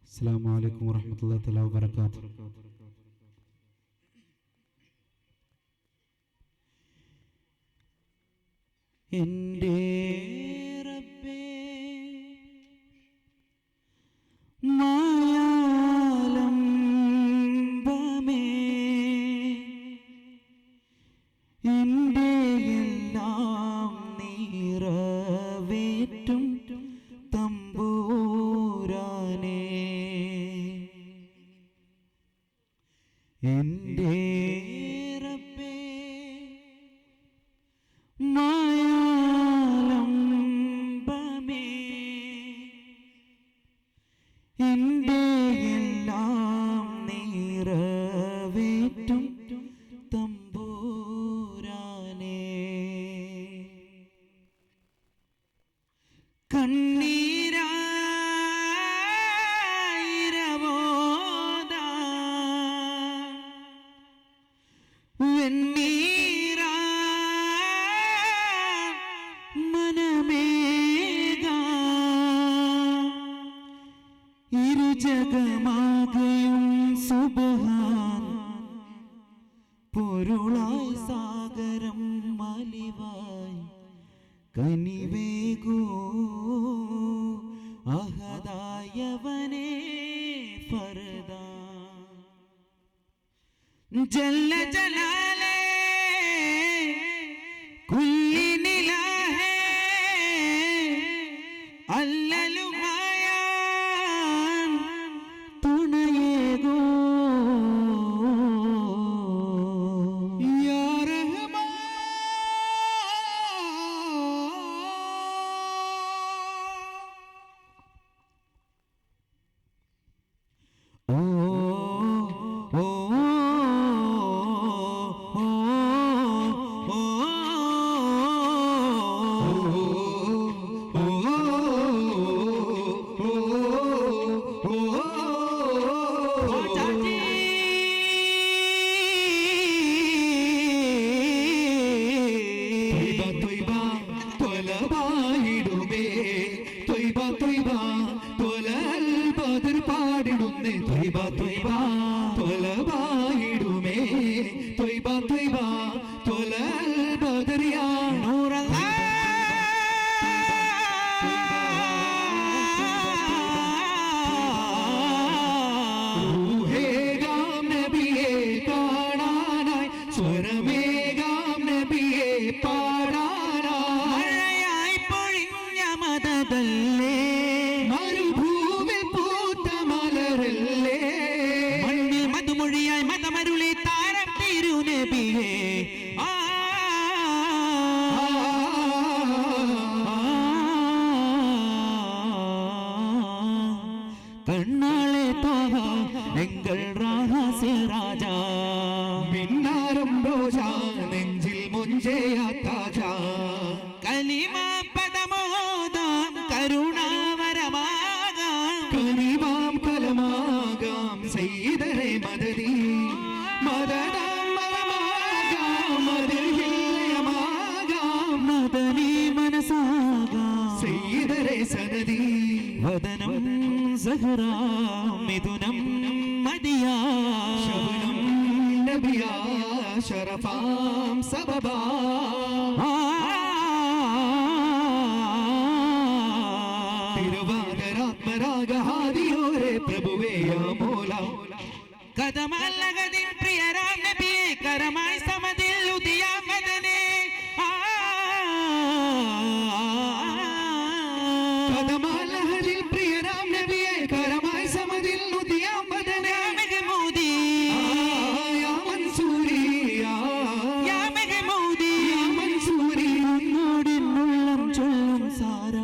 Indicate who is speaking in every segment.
Speaker 1: അസ്സലാമു അലൈക്കും വറഹ്മത്തുള്ളാഹി തആല വബറകാതുഹു. എൻ്റെ റബ്ബേ മായാലംബമേ എൻ്റെ എല്ലാം നിറവേറ്റും തമ്പുരാനേ എൻ്റെ റബ്ബേ മായാലംബമേ എൻ്റെ എല്ലാം നിറവേറ്റും തമ്പുരാനേ കണ്ണീരായിരവോദാ വെണ്ണീരാ മനമേകാ ഇരുജഗമാകയും സുബ്ഹാൻ പൊരുളായി സാഗരം മലിവായി കനിവേകോ അഹദായവനേ ഫർദാ ജല്ല ജലാലേ കുല്ലി നിലാഹേ അല്ലലുമായാൻ തുണയേകോ യാ റഹ്മാൻ ഓ ഓ മരുഭൂമി പൂത്ത മലരല്ലേ മണ്ണിൽ മധുമൊഴിയായി മതമരുളി താരം തിരുനബിയേ കണ്ണാളെ തോഹ എങ്കൾ രഹസ്യ രാജാ മിന്നാരം റോജാ നെഞ്ചിൽ മുഞ്ചേയാ താജാ കലിമ പദമോദാം കരുണാവരമാകാം കലിമാം കലമാകാം സയ്യിദരെ മദദി മദദാം മരമാകാം മദഹില്ലയമാകാം മദനി മനസാകാം സയ്യിദരെ സനദി വദനം സഹറാ മിഥുനം മദിയാ ശബനം നബിയാ ശറഫാം സബബാ തിരുവാതിരാത്മരാഗഹാദിയോരെ പ്രഭുവേ യാ മോലാ കദമല്ലഗദിൻ പ്രിയരാം നബിയേ കരമായി സമദിൽ ഉദിയാ മദനേ കദമല്ലഗദിൻ പ്രിയരാം നബിയേ കരമായി സമദിൽ ഉദിയാ മദനേ മെഹമൂദി യാ മൻസൂരി യാ മെഹമൂദി യാ മൻസൂരി നോടിനുള്ളം ചൊല്ലും സാര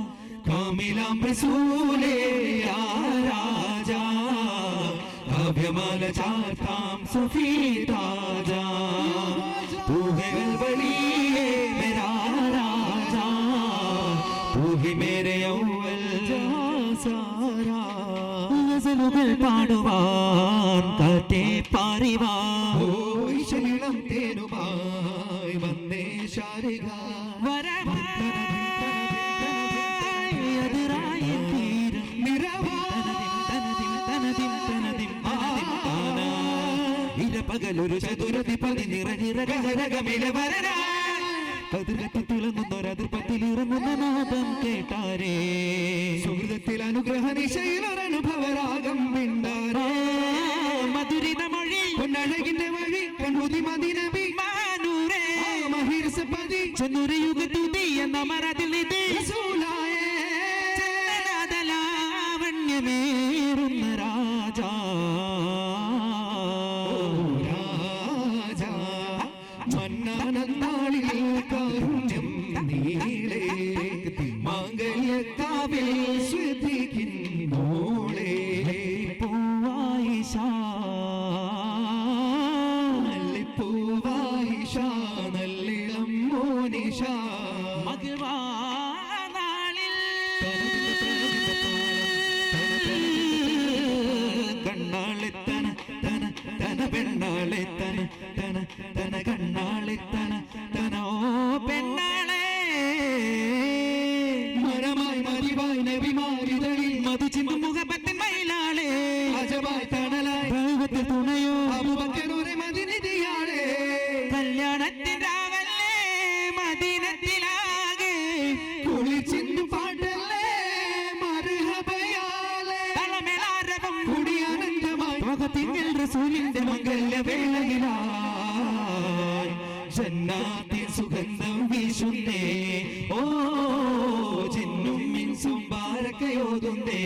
Speaker 1: കാമിലാം റസൂലേ യാ രാജാ കാവ്യമാല ചാർത്താം സുഫീ താജാ തൂ ഹൈ വലിയേ മേരാ രാജാ तू ही मेरे अव्वल ഗസലുകൾ പാടുവാൻ കാറ്റേ പാറിവാൻ
Speaker 2: ശീലം തേനുമായി വന്നേ ശാരിക
Speaker 1: പകലൊരു ചതുരതി പതി നിറനിറകമില വരരാ അതിർകത്തി തിളങ്ങുന്നൊരതിർപ്പത്തിൽ ഇറങ്ങുന്ന നാദം കേട്ടാരേ
Speaker 2: സുഹൃതത്തിൽ അനുഗ്രഹ നിശയിലൊരനുഭവരാഗം മിണ്ടാരേ
Speaker 1: മധുരിത മൊഴി
Speaker 2: പൊന്നഴകിന്റെ വഴി കണ്ണുതി മദിനബി
Speaker 1: മാനൂരേ
Speaker 2: മഹിർസപതി
Speaker 1: ചെന്നുരയുഗ തുതി എന്ന മരതിൽ നിധി
Speaker 2: റസൂലായേ
Speaker 1: ലാവണ്യമേറുന്ന രാജാ
Speaker 2: മന്നാനന്താളിൽ കാരുണ്യം നീളേ മാംഗല്യക്കാവിൽ ശ്രദ്ധിക്കുന്നോളേ
Speaker 1: പൂവായിഷ
Speaker 2: നല്ലിപ്പൂവായിഷ നല്ലിളം മോനിഷ
Speaker 1: മകവാനാളിൽ കണ്ണാളിത്തന തന തന പെണ്ണാളിത്തന തന തന കണ്ണാളിത്തന തന ഓ പെണ്ണാളെ
Speaker 2: മരമായി മതിവായി നബിമാരിതളിൽ
Speaker 1: മധു ചിന്തു മുഖപത്തിൻ മയിലാളെ
Speaker 2: അജവായി തണലായി
Speaker 1: ദൈവത്തിൽ തുണയോ
Speaker 2: അബൂബക്കറൂരെ മദിനദിയാളെ
Speaker 1: കല്യാണത്തിൻ രാവല്ലേ മദീനത്തിലാകെ
Speaker 2: കുളിച്ചിന്തു പാട്ടല്ലേ മർഹബയാലേ
Speaker 1: തളമേലാരവം
Speaker 2: കുടിയാനന്ദമായി
Speaker 1: മുഖത്തിൻ റസൂലിന്റെ
Speaker 2: മംഗല്യവേളയിലായി ജന്നാത്തിൻ സുഗന്ധം വീശുന്നേ ഓ ജിന്നും മിൻസും ബാരക്കയോതുന്നേ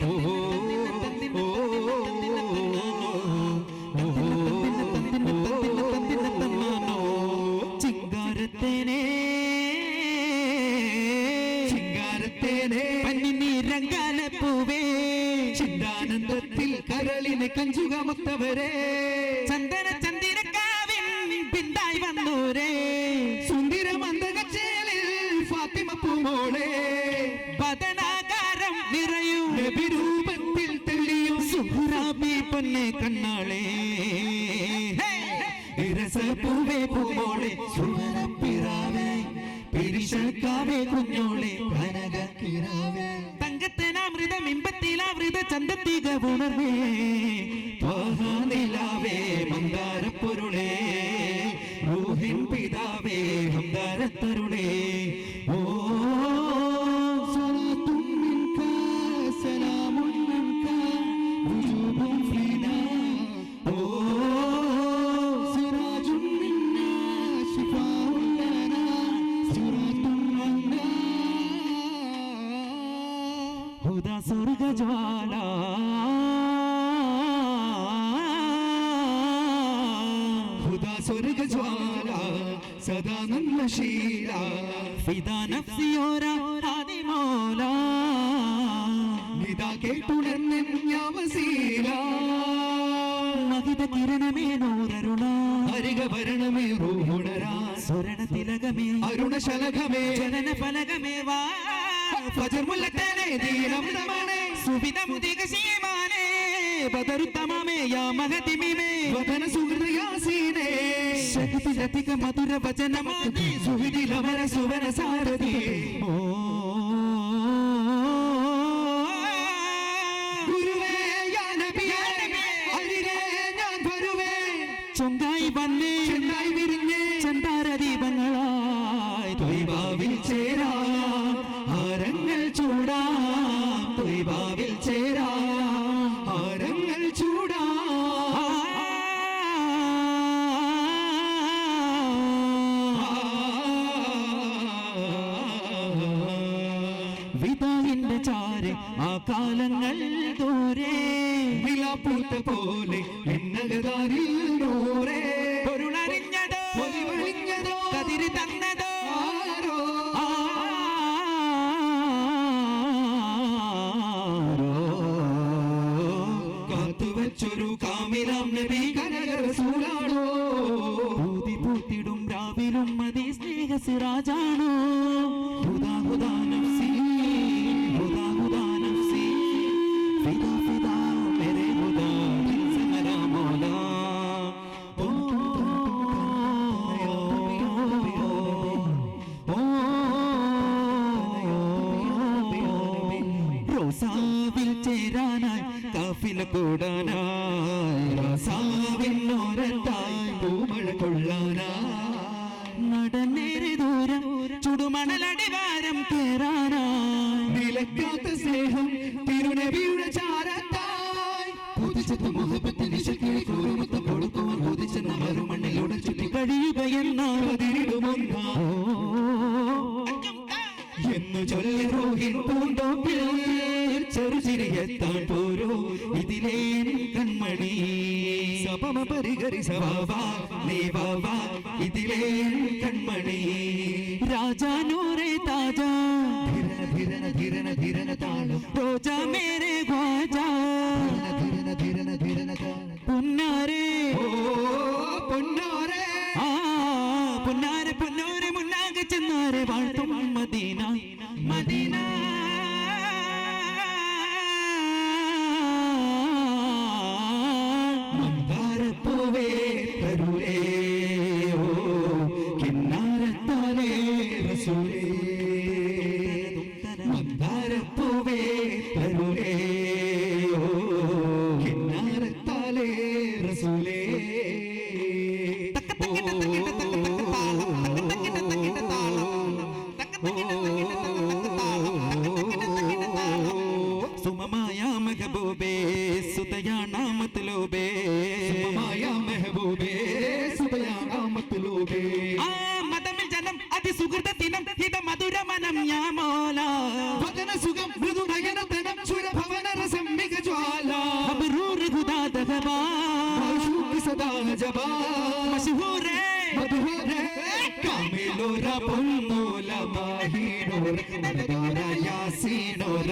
Speaker 2: ഓ ഓ
Speaker 1: ചിങ്കാരത്തേനെ
Speaker 2: ചിങ്കാരത്തേനെ
Speaker 1: പന്നിനീരങ്കാല പൂവേ
Speaker 2: ചിന്താനന്ദത്തിൽ കരളിനെ കഞ്ചുകമത്തവരെ
Speaker 1: ചന്ദന ചന്ദിരക്കാവിൻ പിന്തായി വന്നോരേ
Speaker 2: സുന്ദരമന്ദകച്ചേലിൽ ഫാത്തിമ പൂമോളെ
Speaker 1: പതനാകാരം നിറയും
Speaker 2: നബിരൂപത്തിൽ തെളിയും
Speaker 1: സുഹ്റാബി പൊന്നെ കണ്ണാളെ
Speaker 2: ഇരസപ്പൂവേ പൂമോളെ സുവനപ്പിറാവേ പിരിശക്കാവേ കുഞ്ഞോളെ കനകക്കിറാവേ
Speaker 1: തങ്കത്തനാമൃതം ഇമ്പത്തിലാമൃത ചന്തത്തിക ഉണർവേ
Speaker 2: നിലാവേ മന്ദാരപ്പൊരുളേ റൂഹിൻ പിതാവേ ഹംദാരത്തരുളേ ഓ സ്വലാത്തും മിൻക സലാമുൻ മിൻക വുജൂബും ഫീനാ ഓ സിറാജുൻ മിന്നാ ശിഫാഉൻ ലനാ സിറാത്തുൻ മന്നാ
Speaker 1: ഹുദാ സ്വർഗജ്വാല
Speaker 2: ഹുദാ സ്വർഗജ്വാല സദാ നന്മശീല
Speaker 1: ഫിദാ നഫ്സിയോര ആദിമോല
Speaker 2: നിതാ കേട്ടുണർന്നും യാവസീല
Speaker 1: മഹിത കിരണമേ നൂറരുള
Speaker 2: ഹരിക ഭരണമേ റൂഹുണരാ
Speaker 1: സ്വരണ തിലകമേ
Speaker 2: അരുണശലഭമേ
Speaker 1: ചലന ഫലകമേ വാ
Speaker 2: ഫജർ മുല്ലത്തേനെ ദീനമൃതമാണേ
Speaker 1: സുവിധ മുദിക ശീമാനേ ബദറുത്തമമേ യാ മഹതിമിമേ
Speaker 2: വദന സുഹൃദയാസീനേ
Speaker 1: ശക്തി രതിക മധുര വചനമാതി
Speaker 2: സുവിധിലമര സുവന സാരഥി
Speaker 1: ഓ
Speaker 2: ഗുരുവേ യാ നബിയേ അരികെ ഞാൻ വരുവേ
Speaker 1: ചൊങ്കായി വന്നേ
Speaker 2: ചെന്നായി വിരിഞ്ഞേ
Speaker 1: ചന്താരദീപങ്ങളായി
Speaker 2: തൊയ്ബാവിൽ ചേരാ ആരങ്ങൾ ചൂടാ തൊയ്ബാവിൽ ചേരാ ആരങ്ങൾ ചൂടാ
Speaker 1: വിതാവിന്റെ ചാരെ ആ കാലങ്ങൾ ദൂരെ
Speaker 2: വിലാപ്പൂത്ത പോലെ എന്നകതാരിൽ നൂറേ
Speaker 1: പൊരുളറിഞ്ഞതോ
Speaker 2: പൊലിവഴിഞ്ഞതോ
Speaker 1: കതിര് തന്നതോ
Speaker 2: ആരോ കാത്തുവച്ചൊരു കാമിലാം നബി കനകരസൂലാണോ
Speaker 1: ഊതി പൂത്തിടും രാവിലും മതി സ്നേഹ സിറാജാണോ
Speaker 2: ഹുദാ ഹുദാ നഫ്സി കൂടാനായി റസാവിനോരത്തായി പൂമഴ കൊള്ളാനായി
Speaker 1: നടന്നേറെ ദൂരം ചുടുമണലടിവാരം കേറാനായി
Speaker 2: നിലക്കാത്ത സ്നേഹം തിരുനബിയുടെ ചാരത്തായി കൊതിച്ചെത്ത മുഹബത്തിന് ശക്തി കൂറുമുത്തം കൊടുക്കുവാൻ കൊതിച്ചെന്ന മറുമണ്ണിലൂടെ ചുറ്റി
Speaker 1: കഴിയുകയെന്നതിരിടുമൊന്ന
Speaker 2: എന്നു ചൊല്ലി റൂഹിൻ പൂന്തോപ്പിൽ ചെറുചിരിയെത്താൻ പോരോ ഇതിലേ കൺമണി സപമ പരിഹരി സവാ നീ വാ ഇതിലേ കൺമണി
Speaker 1: രാജാനൂറെ താജാ
Speaker 2: ധിരന ധിരന ധിരന ധിരന താളം
Speaker 1: रोजा मेरे ख्वाजा
Speaker 2: ധിരന ധിരന ധിരന താളം
Speaker 1: പുന്നാരെ
Speaker 2: ഓ പൊന്നാരെ
Speaker 1: ആ പുന്നാരെ പൊന്നോരെ മുന്നാകെ ചെന്നാരെ വാഴ്ത്തും മദീന മദീന
Speaker 2: മന്ദാരപ്പൂവേ തരുളേ ഓ കിന്നാരത്താലേ റസൂലേ മന്ദാരപ്പൂവേ തരുളേ ഓ കിന്നാരത്താലേ റസൂലേ
Speaker 1: സുമമായ മെഹബൂബേ സുതയാണ മത്ലൂബേ
Speaker 2: സുമമായ മെഹബൂബേ സുബയാന മത്ലൂബേ
Speaker 1: ആ മതമിൽ ജനം അതിസുഹൃതത്തിനം ഹിത മധുരമനം യാമോല
Speaker 2: വദന സുഖം മൃദുനയനതനം സുരഭവന രസം മികജ്വാല
Speaker 1: അബ്റൂർ ഖുദാ ദഹബാ
Speaker 2: ആശൂഖ് സദാ ജബാ
Speaker 1: മശഹൂരേ
Speaker 2: മധുരേ കാമിലോര പൊന്നോല മാഹീനോര മദദോര യാസീനോര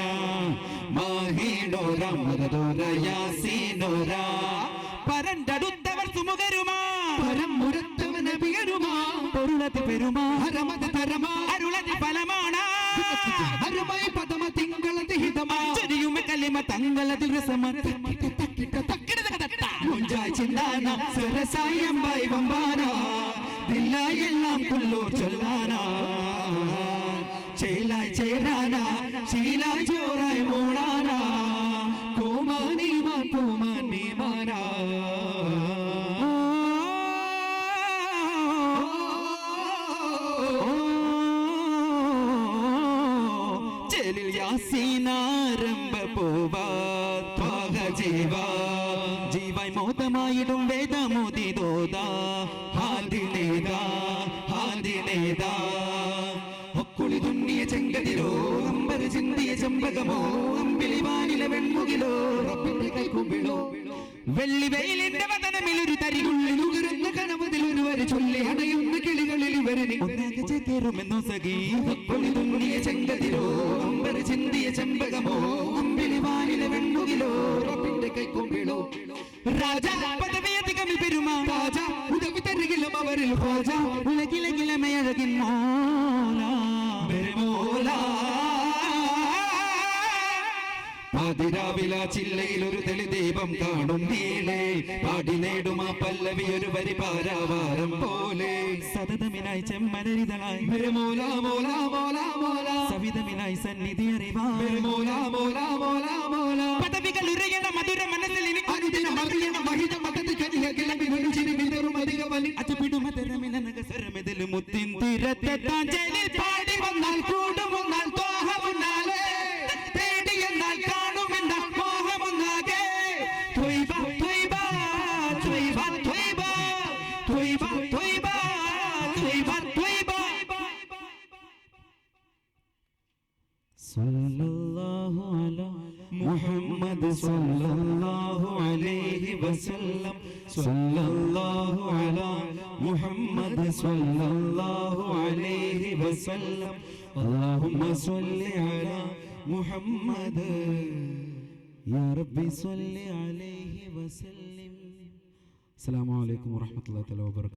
Speaker 2: മാഹീനോര മദദോര യാസീനോര
Speaker 1: പരണ്ടടുത്തവർ സുമുഖരുമാ
Speaker 2: പരം മുരത്തവ നബിയരുമാ
Speaker 1: പൊരുളതി പെരുമാ
Speaker 2: ഹരമത തരമാ
Speaker 1: അരുളതി ഫലമാണ്
Speaker 2: ഹരമായി പദമ തിങ്കളതി ഹിതമാ
Speaker 1: ചെരിയുമ കലിമ തങ്ങളതിൽ രസമ
Speaker 2: മുഞ്ചായി ചിന്താന സരസായം വൈവമ്പാന ദില്ലായെല്ലാം കുള്ളൂർ ചൊല്ലാന ചേലായി ചേരാന ശീലായി ചോറായി മൂടാന കോമാനീമാൻ പൂമാനീമാന
Speaker 1: ചെലിൽ യാസീനാരംഭ പോവാ ത്വാഹ ജീവാ ജീവായി മോദമായിടും വേദമോദിതോദാ ഹാദിനേദാ ഹാദിനേദാ
Speaker 2: ഒക്കുളി തുന്നിയ ചെങ്കതിരോ അമ്പര ചിന്തിയ ചെമ്പകമോ അമ്പിളിവാനിലെ വെൺമുകിലോ റബ്ബിന്റെ കൈക്കുമ്പിളോ
Speaker 1: വെള്ളി വെയിലിന്റെ വതനമിൽ ഒരു തരികുള്ളിൽ
Speaker 2: ഉയരുന്ന കനവതിൽ ഒരുവര് ചൊല്ലി അടയുന്ന കിളികളിൽ ഇവരിനി
Speaker 1: ഒന്നാകെ ചേക്കേറുമെന്നോ സഖി
Speaker 2: ഒക്കുളി തുന്നിയ ചെങ്കതിരോ അമ്പര ചിന്തിയ ചെമ്പകമോ അമ്പിളിവാനിലെ വെൺമുകിലോ റബ്ബിന്റെ കൈക്കുമ്പിളോ
Speaker 1: രാജാ പദവിയധികമിൽ പെരുമാ
Speaker 2: രാജ ഉദവി തരികിലും അവരിൽ ഹോജ
Speaker 1: ഉലകിലകിലമയഴകിൻ മോലാ
Speaker 2: മോലാ പാതിരാവില ചില്ലയിൽ ഒരു തെളിദീപം കാണും നീളെ പാടി നേടും ആ പല്ലവി ഒരു വരി പാരാവാരം പോലെ
Speaker 1: സതതമിനായി ചെമ്മലരിതളായി
Speaker 2: മോല മോല മോല മോല
Speaker 1: സവിതമിനായി സന്നിധി അറിവാ
Speaker 2: മോല മോല മോല മോല
Speaker 1: പദവികൾ ഉറയണ മധുര മനസ്സിൽ
Speaker 2: അനുദിനം അറിയണ മഹിത മകത്ത് കനിയ കിളമ്പി ഒരു ചിരി വിതറും അധിക വലി
Speaker 1: അച്ചുപിടുമതരമിനകസരമെതിൽ മുത്തിൻ തീരത്തെത്താൻ ജയിലിൽ പാടി വന്നാൽ കൂടും വന്നാൽ തോഹമുന്നാലേ തേടി എന്നാൽ കാണുമെന്ന മോഹമുന്നാകെ ത്വയ്ബ ത്വയ്ബ ത്വയ്ബ ത്വയ്ബ ത്വയ്ബ ത്വയ്ബ ത്വയ്ബ ത്വയ്ബ സല്ലല്ലാഹു അലാ മുഹമ്മദ് സല്ലല്ലാഹു അലൈഹി വസല്ലം സല്ലല്ലാഹു അലാ മുഹമ്മദ് സല്ലല്ലാഹു അലൈഹി വസല്ലം اللهم صل على محمد يا ربي صل عليه وسلم. السلام عليكم ورحمة الله وبركاته.